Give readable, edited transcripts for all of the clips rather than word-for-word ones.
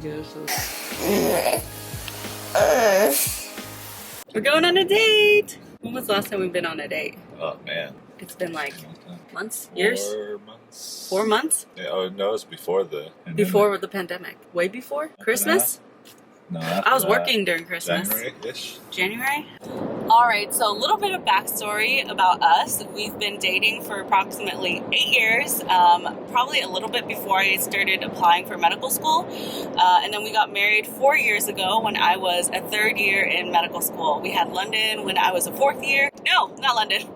guess. We're going on a date. When was the last time we've been on a date? Oh man, It's been like months, years, 4 months. 4 months. Yeah, oh no, it was before the pandemic. Before the pandemic, way before Christmas. No, I was working during Christmas. January-ish. January? Alright, so a little bit of backstory about us. We've been dating for approximately 8 years, probably a little bit before I started applying for medical school. And then we got married 4 years ago when I was a third year in medical school. We had London when I was a fourth year. No, not London.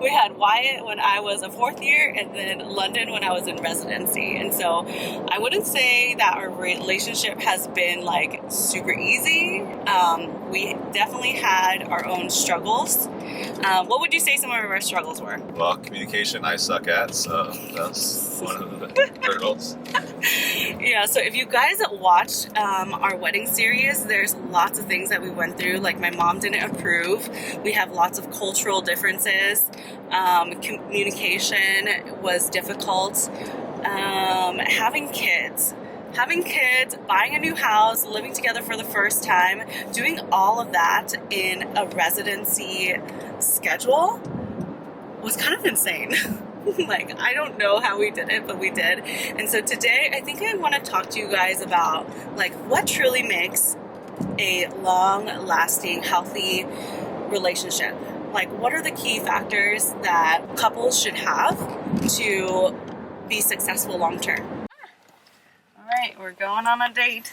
We had Wyatt when I was a fourth year, and then London when I was in residency. And so I wouldn't say that our relationship has been like super easy. We definitely had our own struggles. What would you say some of our struggles were? Well, communication I suck at, so that's one of the hurdles. Yeah, so if you guys watched our wedding series, there's lots of things that we went through. Like my mom didn't approve. We have lots of cultural differences. Communication was difficult. Having kids, buying a new house, living together for the first time, doing all of that in a residency schedule was kind of insane. Like, I don't know how we did it, but we did. And so today, I think I want to talk to you guys about, like, what truly makes a long-lasting, healthy relationship. Like, what are the key factors that couples should have to be successful long-term? All right, we're going on a date.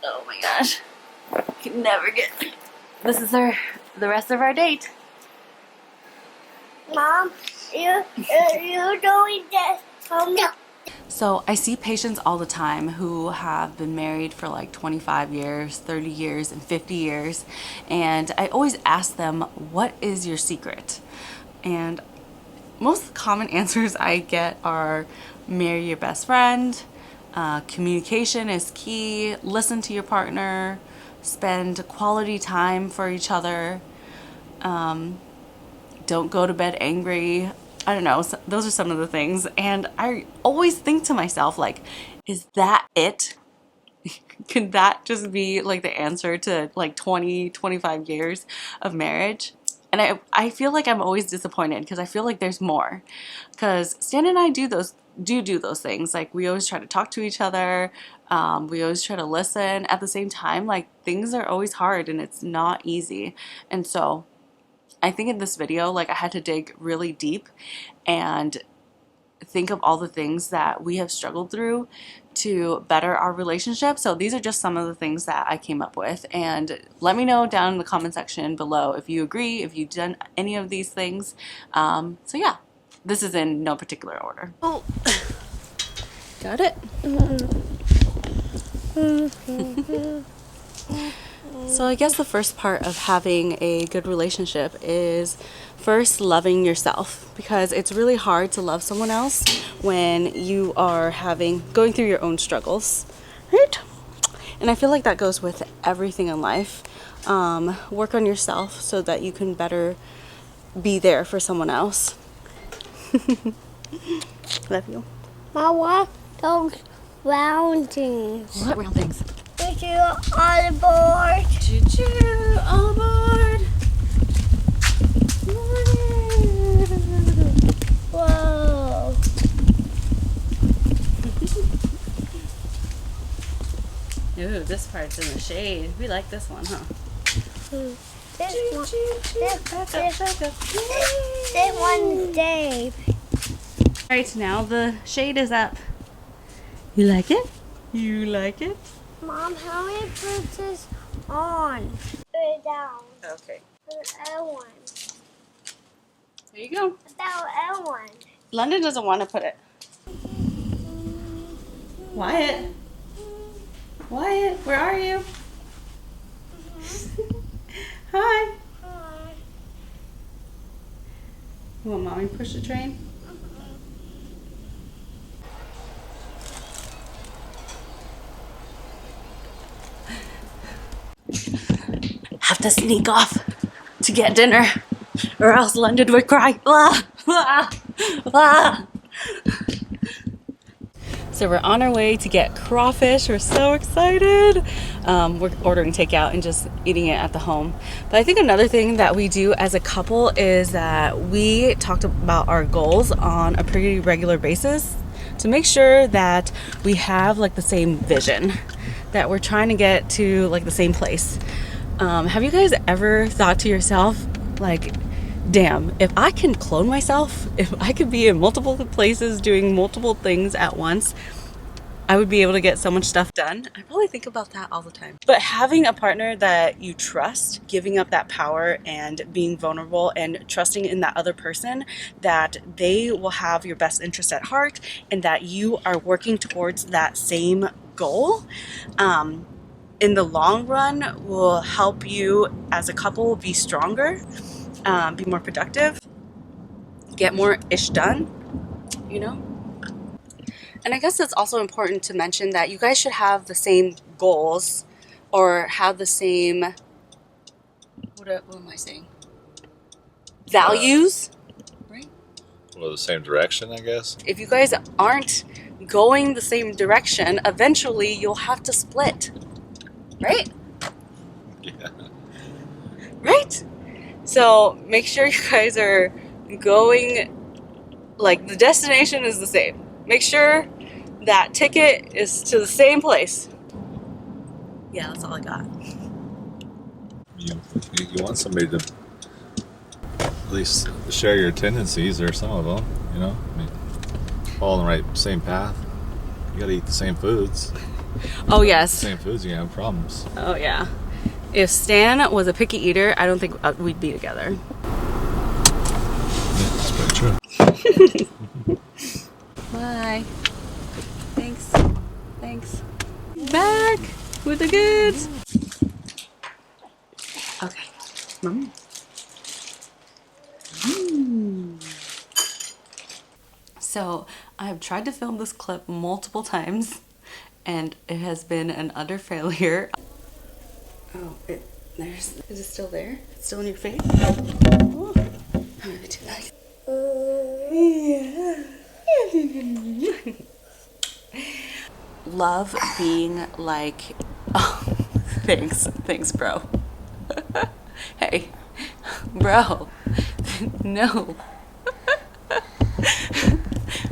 Oh my gosh, can never get. This is the rest of our date. Mom, you're doing this. No. So I see patients all the time who have been married for like 25 years, 30 years, and 50 years. And I always ask them, what is your secret? And most common answers I get are marry your best friend, communication is key, listen to your partner, spend quality time for each other, don't go to bed angry. I don't know, those are some of the things. And I always think to myself, like, is that it? Could that just be like the answer to like 20, 25 years of marriage? And I feel like I'm always disappointed because I feel like there's more. Because Stan and I do those things. Like, we always try to talk to each other. We always try to listen. At the same time, like, things are always hard and it's not easy. And so I think in this video, like, I had to dig really deep and think of all the things that we have struggled through to better our relationship. So these are just some of the things that I came up with, and let me know down in the comment section below if you agree, if you've done any of these things. So yeah, this is in no particular order. Oh, got it? So I guess the first part of having a good relationship is first loving yourself, because it's really hard to love someone else when you are going through your own struggles, right? And I feel like that goes with everything in life. Work on yourself so that you can better be there for someone else. Love you. Mom, what those round things? What round things? Choo-choo on board. Choo-choo, all aboard. Whoa. Ooh, this part's in the shade. We like this one, huh? This one's Dave. Alright, now the shade is up. You like it? You like it? Mom, how do I put this on? Put it down. Okay. Put L1. There you go. About L1. London doesn't want to put it. Wyatt? Wyatt, where are you? Hi. You want mommy to push the train? Have to sneak off to get dinner, or else London would cry. Ah, ah, ah. So we're on our way to get crawfish. We're so excited. We're ordering takeout and just eating it at the home. But I think another thing that we do as a couple is that we talked about our goals on a pretty regular basis to make sure that we have like the same vision, that we're trying to get to like the same place. Have you guys ever thought to yourself, like, damn, if I can clone myself, if I could be in multiple places doing multiple things at once, I would be able to get so much stuff done? I probably think about that all the time. But having a partner that you trust, giving up that power and being vulnerable and trusting in that other person, that they will have your best interest at heart and that you are working towards that same goal, in the long run will help you as a couple be stronger, be more productive, get more ish done, you know? And I guess it's also important to mention that you guys should have the same goals or have the same, what am I saying? Values, right? Well, the same direction, I guess. If you guys aren't going the same direction, eventually you'll have to split, right? Yeah. Right? So make sure you guys are going, like the destination is the same. Make sure that ticket is to the same place. Yeah, that's all I got. You want somebody to at least share your tendencies or some of them, you know? I mean, fall on the right, same path. You gotta eat the same foods. Oh, yes. Same foods, you have problems. Oh, yeah. If Stan was a picky eater, I don't think we'd be together. Yeah, that's pretty true. Bye. Thanks. Thanks. Back with the goods. Okay. Mom. So I've tried to film this clip multiple times and it has been an utter failure. Oh, is it still there? It's still in your face? Oh, I'm gonna do that. Yeah. Love being like, oh, thanks, bro. Hey, bro, no.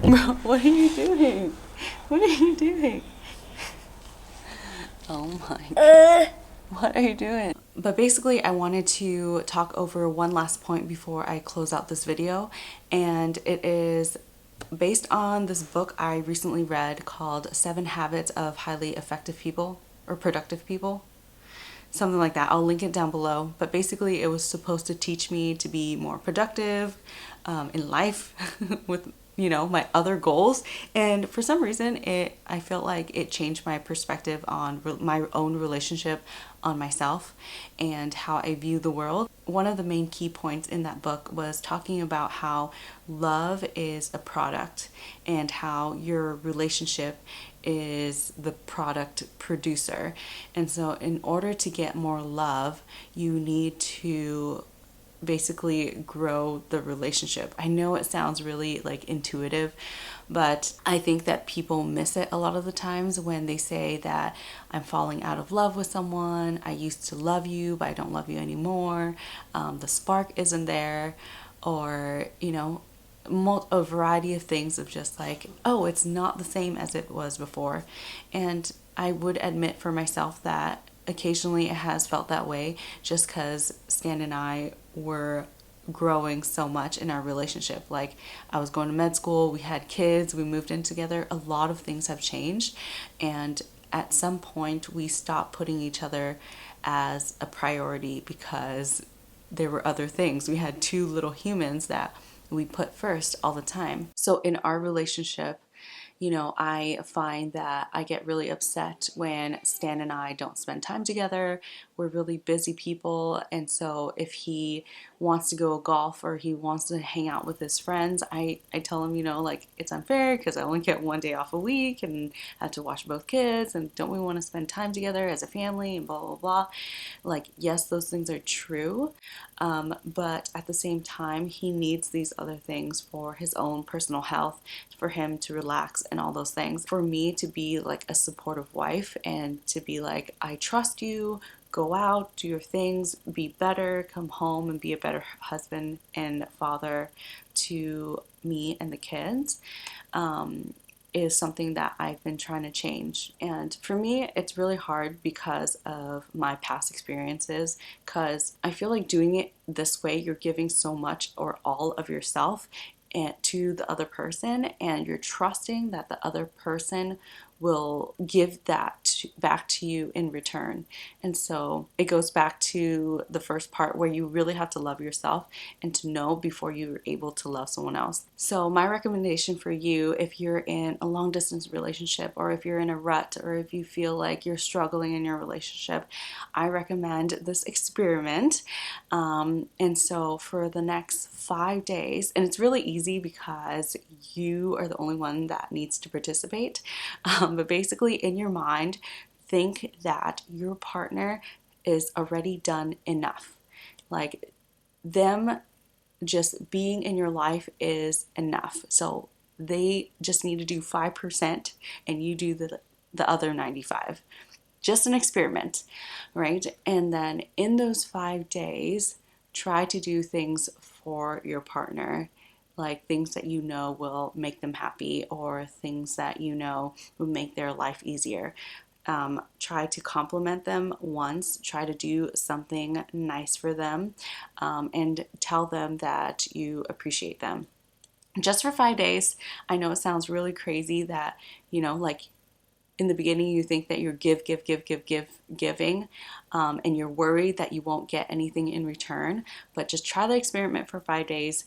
Bro, what are you doing? What are you doing? Oh my God. What are you doing? But basically, I wanted to talk over one last point before I close out this video, and it is based on this book I recently read called 7 Habits of Highly Effective People or Productive People. Something like that. I'll link it down below. But basically, it was supposed to teach me to be more productive in life with, you know, my other goals. And for some reason, I felt like it changed my perspective on my own relationship, on myself, and how I view the world. One of the main key points in that book was talking about how love is a product and how your relationship is the product producer. And so in order to get more love, you need to basically grow the relationship. I know it sounds really like intuitive, but I think that people miss it a lot of the times when they say that I'm falling out of love with someone, I used to love you but I don't love you anymore, the spark isn't there, or you know, a variety of things of just like, oh, it's not the same as it was before. And I would admit for myself that occasionally it has felt that way, just because Stan and I were growing so much in our relationship. Like, I was going to med school, we had kids, we moved in together. A lot of things have changed, and at some point we stopped putting each other as a priority because there were other things. We had two little humans that we put first all the time. So in our relationship, you know, I find that I get really upset when Stan and I don't spend time together. We're really busy people, and so if he wants to go golf or he wants to hang out with his friends, I tell him, you know, like, it's unfair because I only get one day off a week and I have to watch both kids, and don't we want to spend time together as a family and blah, blah, blah. Like, yes, those things are true, but at the same time, he needs these other things for his own personal health, for him to relax and all those things. For me to be like a supportive wife and to be like, I trust you, go out, do your things, be better, come home and be a better husband and father to me and the kids, is something that I've been trying to change. And for me, it's really hard because of my past experiences, because I feel like doing it this way, you're giving so much or all of yourself and to the other person, and you're trusting that the other person will give that back to you in return. And so it goes back to the first part where you really have to love yourself and to know before you're able to love someone else. So my recommendation for you, if you're in a long distance relationship, or if you're in a rut, or if you feel like you're struggling in your relationship, I recommend this experiment. And so for the next 5 days, and it's really easy because you are the only one that needs to participate. But basically, in your mind, think that your partner is already done enough. Like, them just being in your life is enough. So they just need to do 5% and you do the other 95. Just an experiment, right? And then in those 5 days, try to do things for your partner, like things that you know will make them happy or things that you know will make their life easier. Try to compliment them once, try to do something nice for them, and tell them that you appreciate them. Just for 5 days. I know it sounds really crazy that, you know, like, in the beginning you think that you're giving, and you're worried that you won't get anything in return, but just try the experiment for 5 days,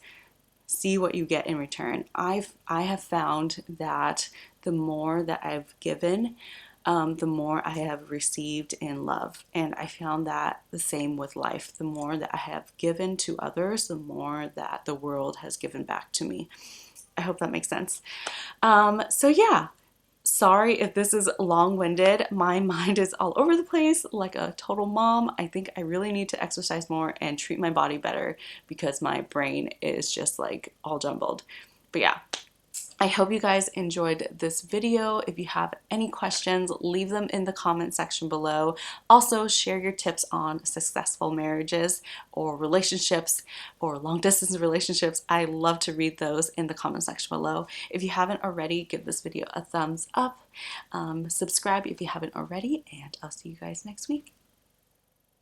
see what you get in return. I have found that the more that I've given, the more I have received in love. And I found that the same with life. The more that I have given to others, the more that the world has given back to me. I hope that makes sense. So yeah, sorry if this is long-winded. My mind is all over the place like a total mom. I think I really need to exercise more and treat my body better because my brain is just like all jumbled. But yeah, I hope you guys enjoyed this video. If you have any questions, leave them in the comment section below. Also, share your tips on successful marriages or relationships or long distance relationships. I love to read those in the comment section below. If you haven't already, give this video a thumbs up. Subscribe if you haven't already, and I'll see you guys next week.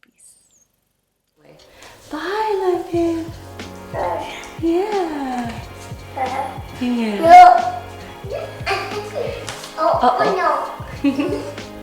Peace. Bye, London. Yeah. Yeah. No. Oh, Uh-oh. no.